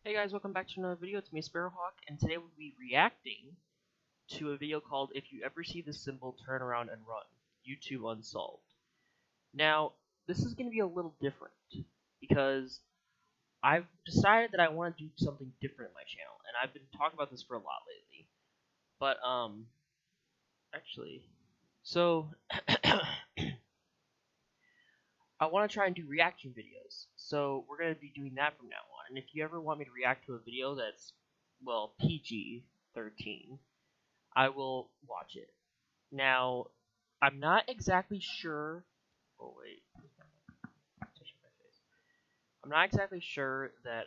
Hey guys, welcome back to another video. It's me, Sparrowhawk, and today we'll be reacting to a video called If You Ever See This Symbol, Turn Around and Run, YouTube Unsolved. Now, this is going to be a little different, because I've decided that I want to do something different in my channel, and I've been talking about this for a lot lately. But, actually, so, I want to try and do reaction videos, so we're going to be doing that from now on. And if you ever want me to react to a video that's, well, PG-13, I will watch it. Now, I'm not exactly sure. Oh wait, touching my face. I'm not exactly sure that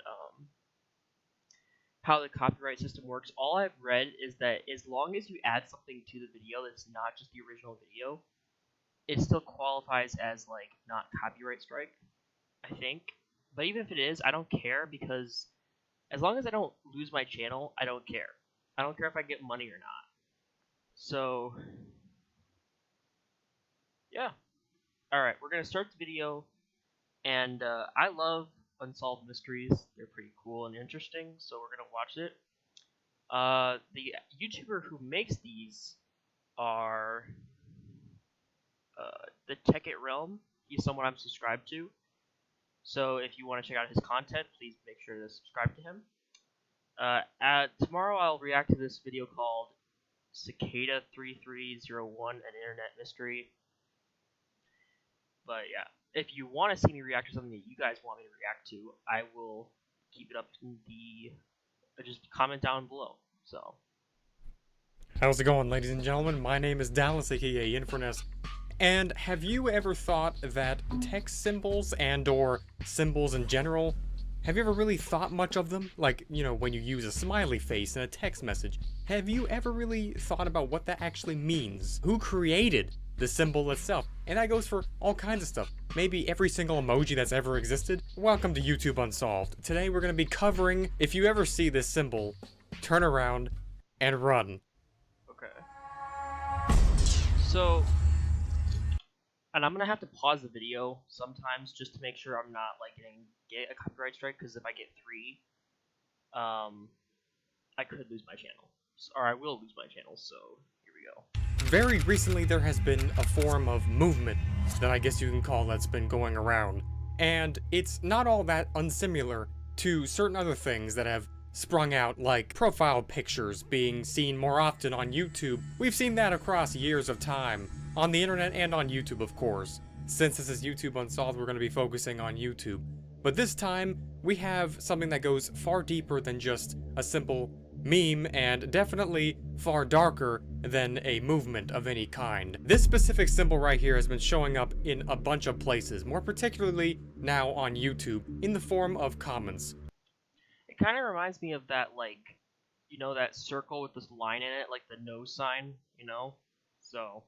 how the copyright system works. All I've read is that as long as you add something to the video that's not just the original video, it still qualifies as like not copyright strike, I think. But even if it is, I don't care, because as long as I don't lose my channel, I don't care. I don't care if I get money or not. So, yeah. Alright, we're going to start the video, and I love unsolved mysteries. They're pretty cool and interesting, so we're going to watch it. The YouTuber who makes these are TheTekkitRealms. He's someone I'm subscribed to. So if you want to check out his content, please make sure to subscribe to him. Tomorrow I'll react to this video called Cicada3301, an internet mystery. But yeah, if you want to see me react to something that you guys want me to react to, I will keep it up in the just comment down below. So How's it going, ladies and gentlemen? My name is Dallas, aka Infernus. And have you ever thought that text symbols and or symbols in general, have you ever really thought much of them? Like, you know, when you use a smiley face in a text message, have you ever really thought about what that actually means? Who created the symbol itself? And that goes for all kinds of stuff. Maybe every single emoji that's ever existed. Welcome to YouTube Unsolved. Today we're going to be covering, if you ever see this symbol, turn around and run. okay, so. And I'm gonna have to pause the video sometimes just to make sure I'm not like get a copyright strike, because if I get 3, I could lose my channel, or I will lose my channel. So here we go. Very recently there has been a form of movement that I guess you can call that's been going around, and it's not all that unsimilar to certain other things that have sprung out, like profile pictures being seen more often on YouTube. We've seen that across years of time. On the internet and on YouTube, of course. Since this is YouTube Unsolved, we're going to be focusing on YouTube. But this time, we have something that goes far deeper than just a simple meme, and definitely far darker than a movement of any kind. This specific symbol right here has been showing up in a bunch of places, more particularly now on YouTube, in the form of comments. It kind of reminds me of that, like, you know, that circle with this line in it, like the no sign, you know? So,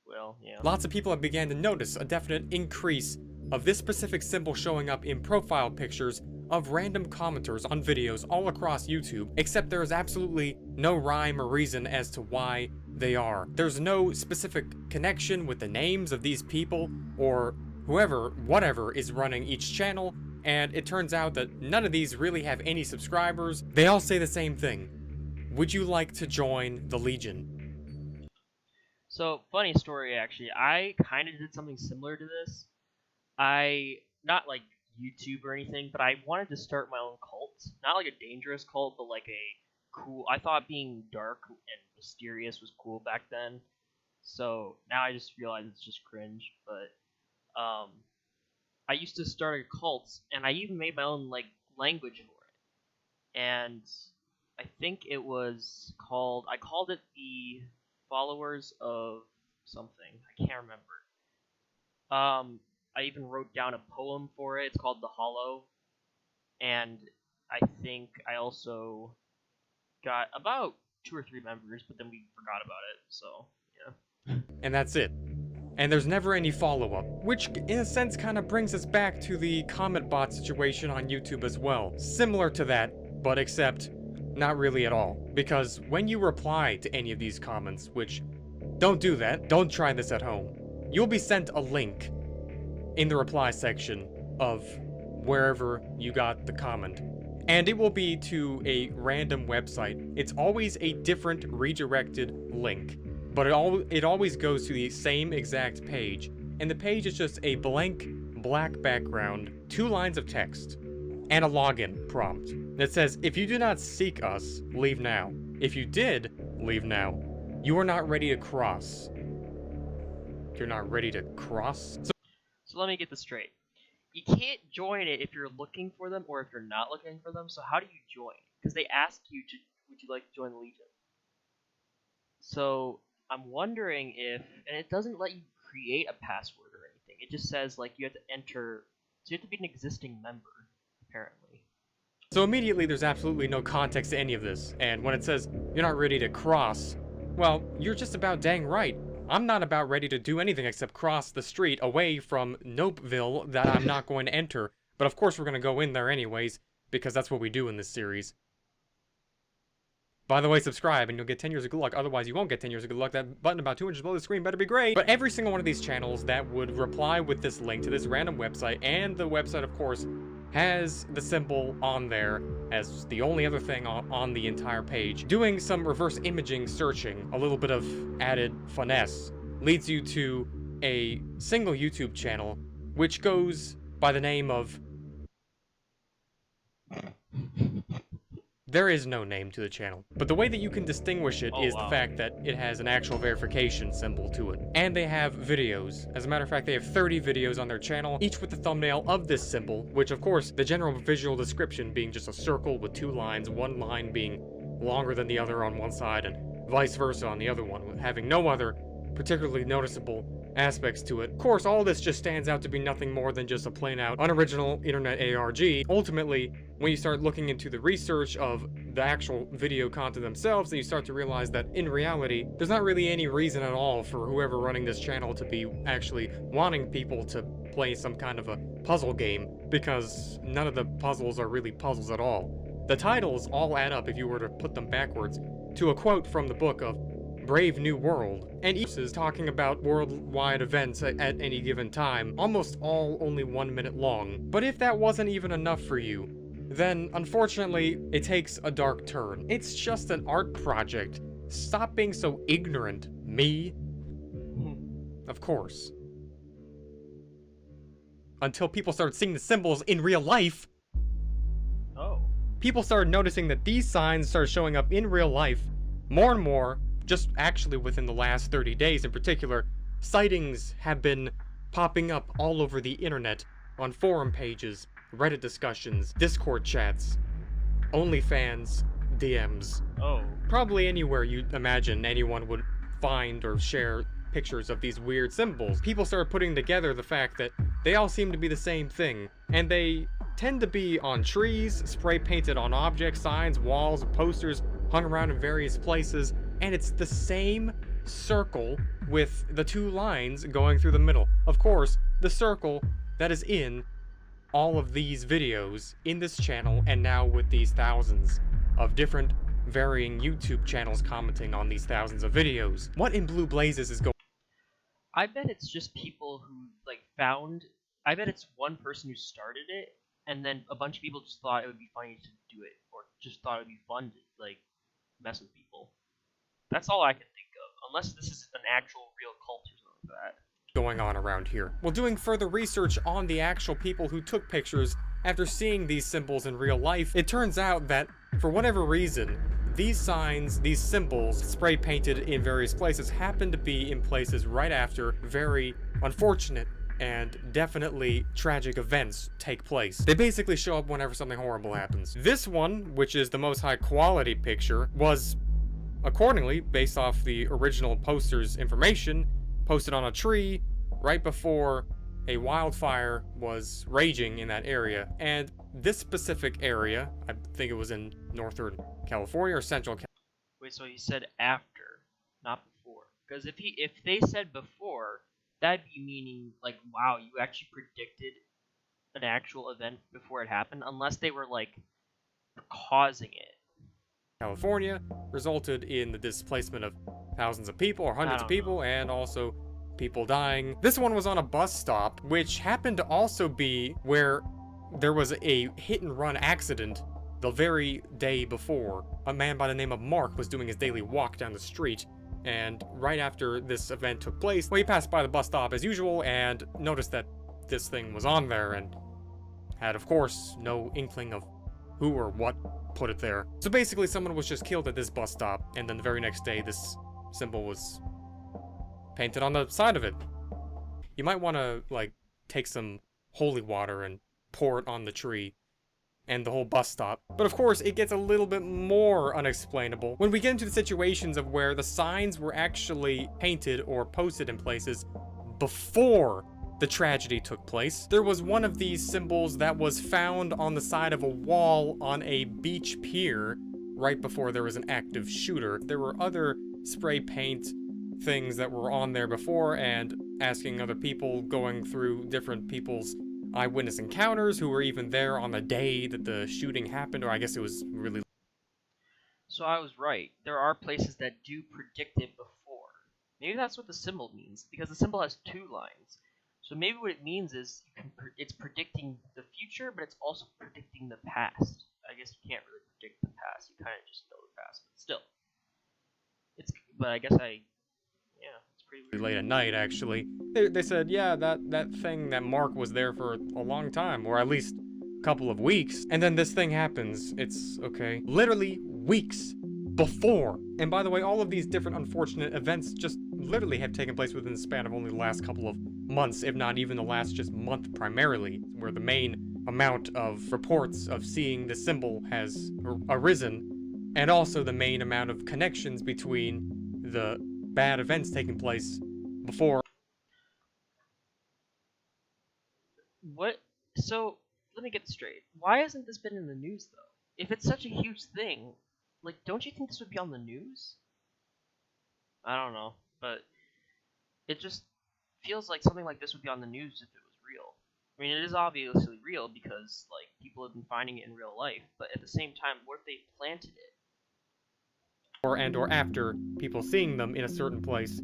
well, yeah. Lots of people have began to notice a definite increase of this specific symbol showing up in profile pictures of random commenters on videos all across YouTube, except there is absolutely no rhyme or reason as to why they are. There's no specific connection with the names of these people or whatever is running each channel, and it turns out that none of these really have any subscribers. They all say the same thing. Would you like to join the Legion? So, funny story, actually. I kind of did something similar to this. Not like YouTube or anything, but I wanted to start my own cult. Not like a dangerous cult, but like a cool. I thought being dark and mysterious was cool back then. So, now I just realize it's just cringe. But, I used to start a cult, and I even made my own, like, language for it. And I think it was called. I called it the Followers of something. I can't remember. I even wrote down a poem for it. It's called The Hollow. And I think I also got about 2 or 3 members, but then we forgot about it, so, yeah. And that's it. And there's never any follow-up, which in a sense kind of brings us back to the comment bot situation on YouTube as well. Similar to that, but except not really at all. Because when you reply to any of these comments, which, don't do that, don't try this at home, you'll be sent a link in the reply section of wherever you got the comment. and it will be to a random website. It's always a different redirected link, but it always goes to the same exact page, and the page is just a blank black background, 2 lines of text, and a login prompt that says, if you do not seek us, leave now. If you did, leave now. You are not ready to cross. You're not ready to cross? So let me get this straight. You can't join it if you're looking for them or if you're not looking for them. So how do you join? Because they ask you to, would you like to join the Legion? So I'm wondering if, and it doesn't let you create a password or anything. It just says like you have to enter, so you have to be an existing member, apparently. So immediately there's absolutely no context to any of this, and when it says you're not ready to cross, well, you're just about dang right. I'm not about ready to do anything except cross the street away from Nopeville that I'm not going to enter, but of course we're going to go in there anyways, because that's what we do in this series. By the way, subscribe and you'll get 10 years of good luck, otherwise you won't get 10 years of good luck. That button about 2 inches below the screen better be great. But every single one of these channels that would reply with this link to this random website, and the website of course has the symbol on there as the only other thing on the entire page. Doing some reverse imaging searching, a little bit of added finesse, leads you to a single YouTube channel which goes by the name of... There is no name to the channel, but the way that you can distinguish it is the fact that it has an actual verification symbol to it. And they have videos. As a matter of fact, they have 30 videos on their channel, each with the thumbnail of this symbol, which of course, the general visual description being just a circle with 2 lines, one line being longer than the other on one side, and vice versa on the other one, having no other particularly noticeable aspects to it. Of course, all this just stands out to be nothing more than just a plain out unoriginal internet ARG. Ultimately, when you start looking into the research of the actual video content themselves, then you start to realize that in reality, there's not really any reason at all for whoever running this channel to be actually wanting people to play some kind of a puzzle game, because none of the puzzles are really puzzles at all. The titles all add up if you were to put them backwards to a quote from the book of Brave New World, and each is talking about worldwide events at any given time, almost all only 1 minute long. But if that wasn't even enough for you, then unfortunately it takes a dark turn. It's just an art project. Stop being so ignorant, me. Of course. Until people started seeing the symbols in real life. Oh. People started noticing that these signs started showing up in real life more and more. Just actually within the last 30 days in particular, sightings have been popping up all over the internet, on forum pages, Reddit discussions, Discord chats, OnlyFans DMs. Oh. Probably anywhere you'd imagine anyone would find or share pictures of these weird symbols. People started putting together the fact that they all seem to be the same thing, and they tend to be on trees, spray painted on objects, signs, walls, posters, hung around in various places, and it's the same circle with the 2 lines going through the middle. Of course, the circle that is in all of these videos in this channel, and now with these thousands of different varying YouTube channels commenting on these thousands of videos. What in blue blazes is going... I bet it's just people who I bet it's one person who started it, and then a bunch of people just thought it would be funny to do it, or just thought it would be fun to mess with people. That's all I can think of, unless this is an actual real cult or something like that. Going on around here. Well, doing further research on the actual people who took pictures after seeing these symbols in real life, it turns out that, for whatever reason, these signs, these symbols, spray painted in various places, happen to be in places right after very unfortunate and definitely tragic events take place. They basically show up whenever something horrible happens. This one, which is the most high quality picture, was accordingly, based off the original poster's information, posted on a tree right before a wildfire was raging in that area. And this specific area, I think it was in Northern California or Central California. Wait, so he said after, not before. Because if they said before, that'd be meaning, wow, you actually predicted an actual event before it happened, unless they were, causing it. California resulted in the displacement of thousands of people or hundreds of people, and also people dying. This one was on a bus stop, which happened to also be where there was a hit and run accident the very day before, a man by the name of Mark was doing his daily walk down the street, and right after this event took place, well, he passed by the bus stop as usual and noticed that this thing was on there and had, of course, no inkling of who or what put it there. So basically, someone was just killed at this bus stop, and then the very next day, this symbol was painted on the side of it. You might want to, like, take some holy water and pour it on the tree and the whole bus stop. But of course, it gets a little bit more unexplainable when we get into the situations of where the signs were actually painted or posted in places before the tragedy took place. There was one of these symbols that was found on the side of a wall on a beach pier right before there was an active shooter. There were other spray paint things that were on there before, and asking other people, going through different people's eyewitness encounters who were even there on the day that the shooting happened, or I guess it was really... So I was right. There are places that do predict it before. Maybe that's what the symbol means, because the symbol has two lines. So maybe what it means is it's predicting the future, but it's also predicting the past. I guess you can't really predict the past. You kind of just know the past, but still. But I guess it's pretty weird. late at night, actually. They said, yeah, that thing, that Mark was there for a long time, or at least a couple of weeks, and then this thing happens. It's okay. Literally weeks before. And by the way, all of these different unfortunate events just literally have taken place within the span of only the last couple of months, if not even the last just month primarily, where the main amount of reports of seeing the symbol has arisen, and also the main amount of connections between the bad events taking place before. What? So, let me get straight. Why hasn't this been in the news, though? If it's such a huge thing, like, don't you think this would be on the news? I don't know, but it just feels like something like this would be on the news if it was real. I mean, it is obviously real because, like, people have been finding it in real life, but at the same time, what if they planted it? Or after people seeing them in a certain place,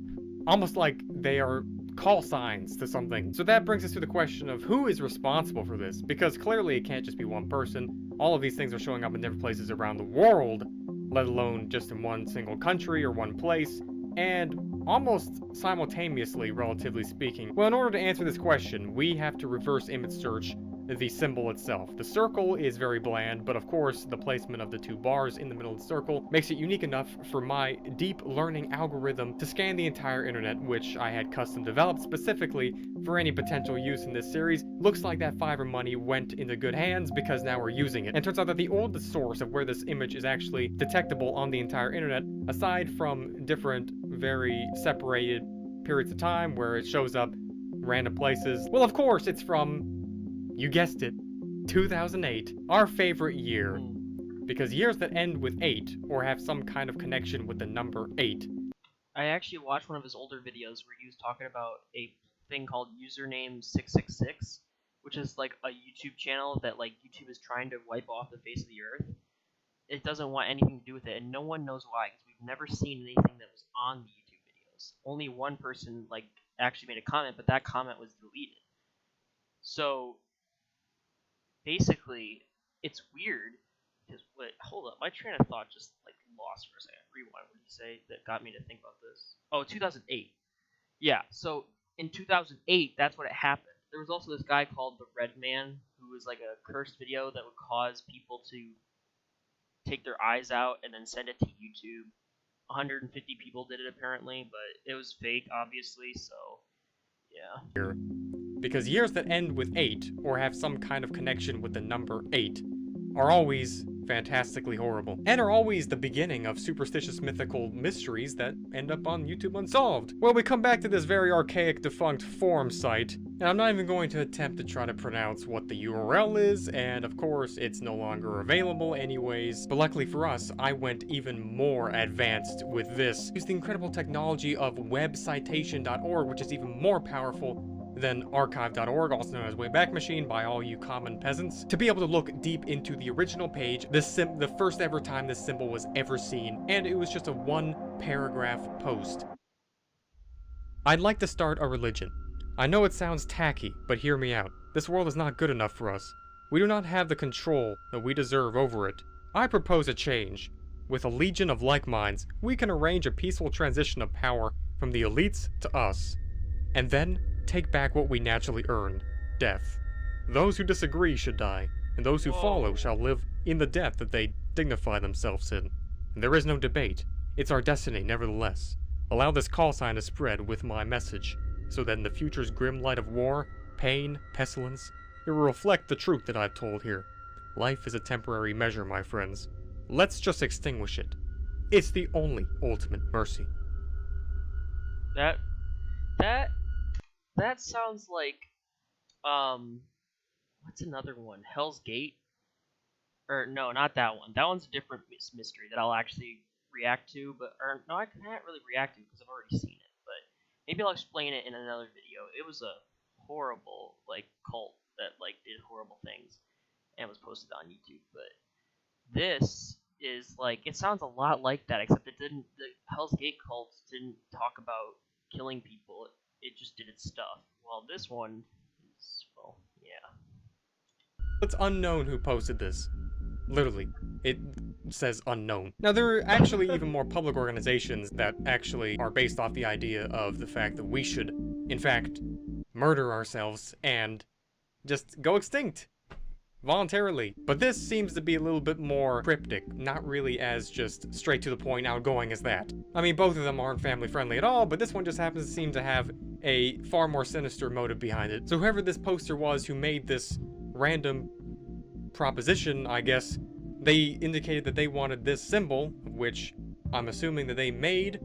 almost like they are call signs to something. So that brings us to the question of who is responsible for this, because clearly it can't just be one person. All of these things are showing up in different places around the world, let alone just in one single country or one place, and almost simultaneously, relatively speaking. Well, in order to answer this question, we have to reverse image search the symbol itself. The circle is very bland, but of course the placement of the two bars in the middle of the circle makes it unique enough for my deep learning algorithm to scan the entire internet, which I had custom developed specifically for any potential use in this series. Looks like that Fiverr money went into good hands because now we're using it. And it turns out that the oldest source of where this image is actually detectable on the entire internet, aside from different very separated periods of time where it shows up random places, well, of course it's from, you guessed it, 2008, our favorite year. Because years that end with 8, or have some kind of connection with the number 8. I actually watched one of his older videos where he was talking about a thing called username 666, which is like a YouTube channel that like YouTube is trying to wipe off the face of the earth. It doesn't want anything to do with it, and no one knows why, because we've never seen anything that was on the YouTube videos. Only one person like actually made a comment, but that comment was deleted. So basically, it's weird because hold up, my train of thought just like lost for a second. Rewind. What did you say that got me to think about this? Oh, 2008. Yeah. So in 2008, that's what it happened. There was also this guy called the Red Man, who was like a cursed video that would cause people to take their eyes out and then send it to YouTube. 150 people did it apparently, but it was fake, obviously. So yeah. Because years that end with 8, or have some kind of connection with the number 8, are always fantastically horrible, and are always the beginning of superstitious mythical mysteries that end up on YouTube Unsolved. Well, we come back to this very archaic defunct forum site, and I'm not even going to attempt to try to pronounce what the URL is, and of course it's no longer available anyways, but luckily for us, I went even more advanced with this. Use the incredible technology of webcitation.org, which is even more powerful than archive.org, also known as Wayback Machine by all you common peasants, to be able to look deep into the original page, the first ever time this symbol was ever seen, and it was just a one-paragraph post. I'd like to start a religion. I know it sounds tacky, but hear me out. This world is not good enough for us. We do not have the control that we deserve over it. I propose a change. With a legion of like minds, we can arrange a peaceful transition of power from the elites to us, and then take back what we naturally earned, death. Those who disagree should die, and those who follow shall live in the death that they dignify themselves in. And there is no debate. It's our destiny, nevertheless. Allow this call sign to spread with my message, so that in the future's grim light of war, pain, pestilence, it will reflect the truth that I've told here. Life is a temporary measure, my friends. Let's just extinguish it. It's the only ultimate mercy. That sounds like what's another one? Hell's Gate? Or no, not that one. That one's a different mystery that I'll actually react to, or no, I can't really react to because I've already seen it. But maybe I'll explain it in another video. It was a horrible cult that did horrible things and was posted on YouTube. But this is it sounds a lot like that, except it didn't. The Hell's Gate cult didn't talk about killing people. It just did its stuff. Well, this one is, well, yeah. It's unknown who posted this. Literally, it says unknown. Now, there are actually even more public organizations that actually are based off the idea of the fact that we should, in fact, murder ourselves and just go extinct voluntarily. But this seems to be a little bit more cryptic, not really as just straight to the point outgoing as that. I mean, both of them aren't family friendly at all, but this one just happens to seem to have a far more sinister motive behind it. So whoever this poster was who made this random proposition, I guess, they indicated that they wanted this symbol, which I'm assuming that they made,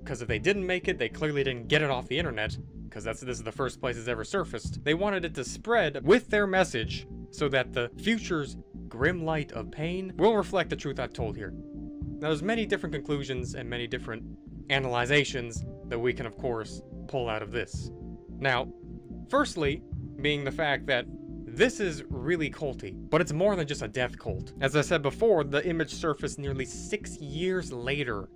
because if they didn't make it, they clearly didn't get it off the internet, because this is the first place it's ever surfaced. They wanted it to spread with their message, so that the future's grim light of pain will reflect the truth I've told here. Now, there's many different conclusions and many different analyzations that we can, of course, pull out of this. Now, firstly, being the fact that this is really culty, but it's more than just a death cult. As I said before, the image surfaced nearly 6 years later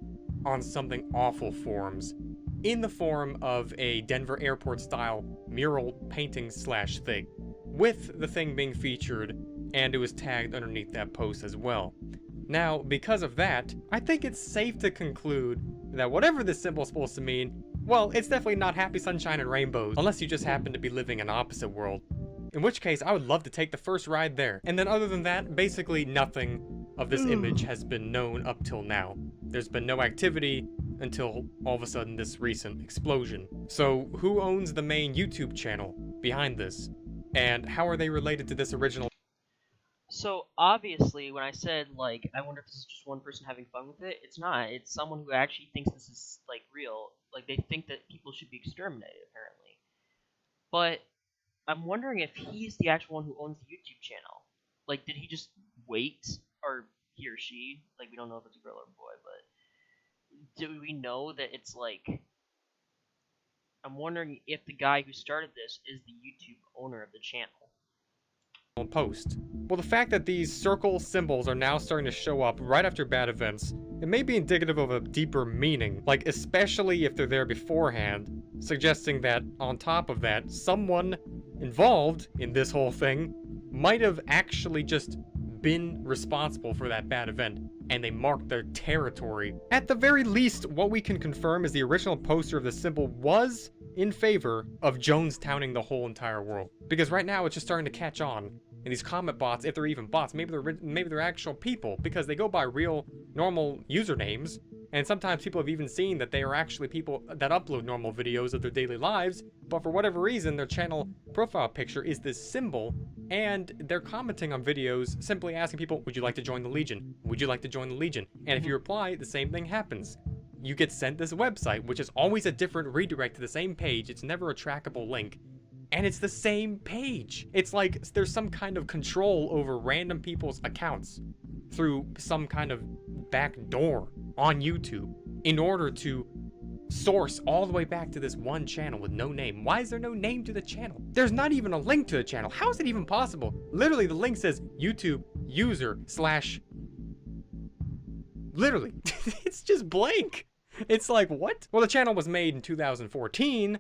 on something awful forums, in the form of a Denver airport-style mural painting / thing, with the thing being featured, and it was tagged underneath that post as well. Now, because of that, I think it's safe to conclude that whatever this symbol is supposed to mean, well, it's definitely not happy sunshine and rainbows, unless you just happen to be living in an opposite world. In which case, I would love to take the first ride there. And then other than that, basically nothing of this image has been known up till now. There's been no activity until all of a sudden this recent explosion. So who owns the main YouTube channel behind this? And how are they related to this original? So obviously, when I said I wonder if this is just one person having fun with it, it's not. It's someone who actually thinks this is real. They think that people should be exterminated, apparently. But I'm wondering if he's the actual one who owns the YouTube channel. Did he just wait, or he or she? We don't know if it's a girl or a boy, but do we know that it's I'm wondering if the guy who started this is the YouTube owner of the channel. Post. Well, the fact that these circle symbols are now starting to show up right after bad events, it may be indicative of a deeper meaning, especially if they're there beforehand, suggesting that on top of that, someone involved in this whole thing might have actually just been responsible for that bad event, and they marked their territory. At the very least, what we can confirm is the original poster of the symbol was in favor of Jonestowning the whole entire world. Because right now it's just starting to catch on. And these comment bots, if they're even bots, maybe they're actual people, because they go by real, normal usernames. And sometimes people have even seen that they are actually people that upload normal videos of their daily lives, but for whatever reason, their channel profile picture is this symbol, and they're commenting on videos simply asking people, would you like to join the Legion? Would you like to join the Legion? And if you reply, the same thing happens. You get sent this website, which is always a different redirect to the same page. It's never a trackable link. And it's the same page. It's like there's some kind of control over random people's accounts through some kind of back door on YouTube in order to source all the way back to this one channel with no name. Why is there no name to the channel? There's not even a link to the channel. How is it even possible? Literally, the link says YouTube user / literally, it's just blank. It's like, what? Well, the channel was made in 2014,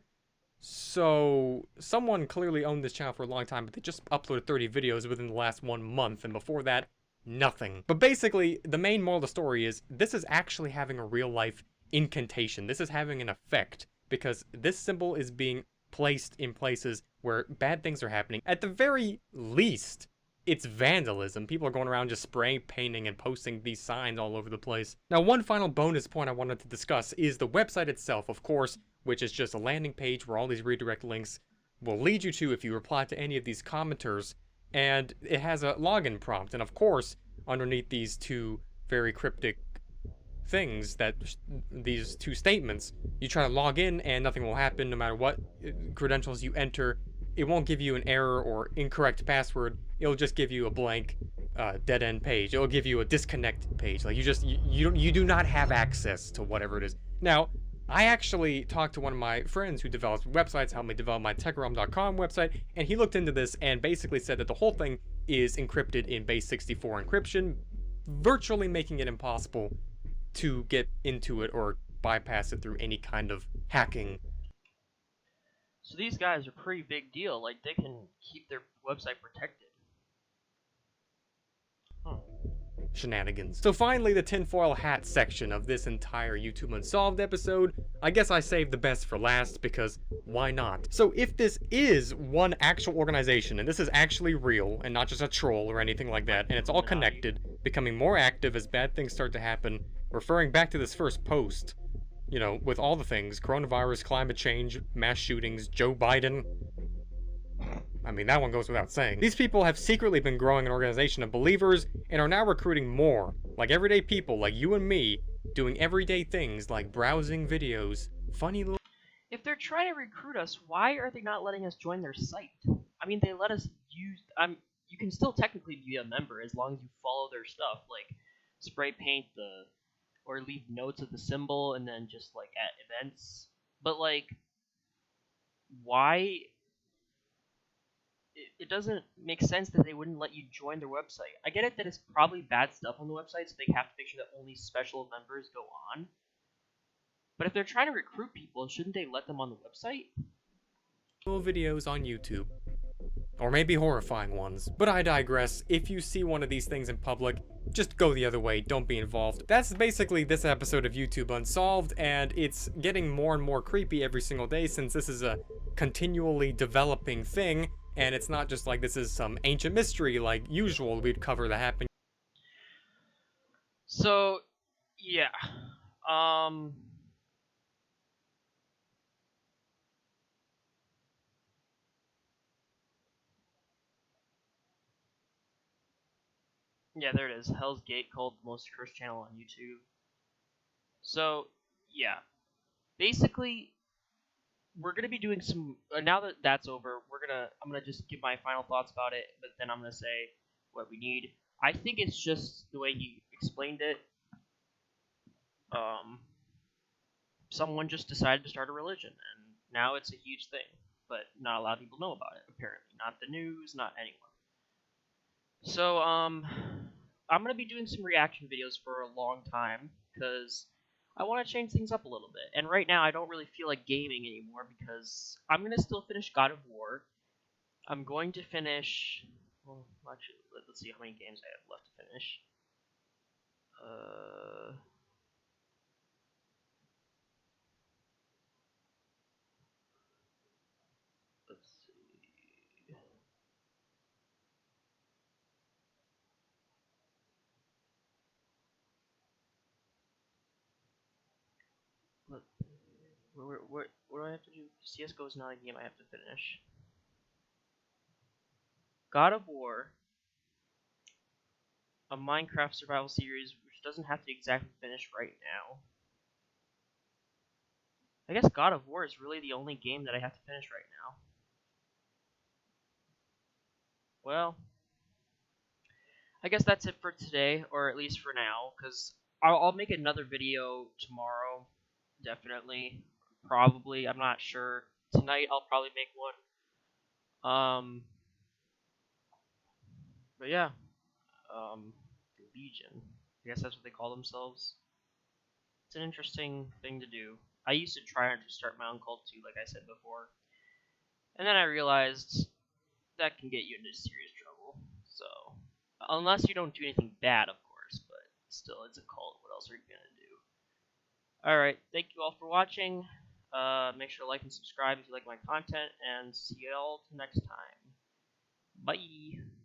So, someone clearly owned this channel for a long time, but they just uploaded 30 videos within the last 1 month, and before that, nothing. But basically, the main moral of the story is this is actually having a real life incantation. This is having an effect, because this symbol is being placed in places where bad things are happening. At the very least, it's vandalism. People are going around just spray painting and posting these signs all over the place. Now, one final bonus point I wanted to discuss is the website itself, of course, which is just a landing page where all these redirect links will lead you to if you reply to any of these commenters, and it has a login prompt. And of course, underneath these two very cryptic things, that these two statements, you try to log in and nothing will happen no matter what credentials you enter. It won't give you an error or incorrect password. It'll just give you a blank dead end page. It'll give you a disconnect page. Like you do not have access to whatever it is. Now, I actually talked to one of my friends who develops websites, helped me develop my TheTekkitRealms.com website, and he looked into this and basically said that the whole thing is encrypted in base 64 encryption, virtually making it impossible to get into it or bypass it through any kind of hacking. So these guys are pretty big deal. Like, they can keep their website protected. Shenanigans. So finally, the tinfoil hat section of this entire YouTube Unsolved episode. I guess I saved the best for last because why not? So if this is one actual organization, and this is actually real and not just a troll or anything like that, and it's all connected, becoming more active as bad things start to happen, referring back to this first post, you know, with all the things, coronavirus, climate change, mass shootings, Joe Biden. I mean, that one goes without saying. These people have secretly been growing an organization of believers and are now recruiting more, like everyday people like you and me, doing everyday things like browsing videos, funny little... If they're trying to recruit us, why are they not letting us join their site? I mean, they let us use... you can still technically be a member as long as you follow their stuff, like spray paint the... or leave notes of the symbol and then just, like, at events. But, like, why... It doesn't make sense that they wouldn't let you join their website. I get it that it's probably bad stuff on the website, so they have to make sure that only special members go on. But if they're trying to recruit people, shouldn't they let them on the website? videos on YouTube. Or maybe horrifying ones. But I digress. If you see one of these things in public, just go the other way, don't be involved. That's basically this episode of YouTube Unsolved, and it's getting more and more creepy every single day since this is a continually developing thing, and it's not just like this is some ancient mystery like usual we'd cover that happened. So, yeah. Yeah, there it is. Hell's Gate, called the most cursed channel on YouTube. So, yeah. Basically, we're gonna be doing some. Now that that's over, I'm gonna just give my final thoughts about it, but then I'm gonna say what we need. I think it's just the way he explained it. Someone just decided to start a religion, and now it's a huge thing, but not a lot of people know about it. Apparently, not the news, not anyone. So, I'm gonna be doing some reaction videos for a long time because I want to change things up a little bit. And right now, I don't really feel like gaming anymore because I'm gonna still finish God of War. I'm going to finish. Well, actually, let's see how many games I have left to finish. Let's see. What, what do I have to do? CS:GO is not a game I have to finish. God of War, a Minecraft survival series, which doesn't have to exactly finish right now. I guess God of War is really the only game that I have to finish right now. Well, I guess that's it for today, or at least for now, because I'll make another video tomorrow, definitely, probably, I'm not sure. Tonight I'll probably make one. But yeah, Legion. I guess that's what they call themselves. It's an interesting thing to do. I used to try to start my own cult too, like I said before. And then I realized that can get you into serious trouble. So, unless you don't do anything bad, of course, but still, it's a cult. What else are you gonna do? All right, thank you all for watching. Make sure to like and subscribe if you like my content, and see you all next time. Bye.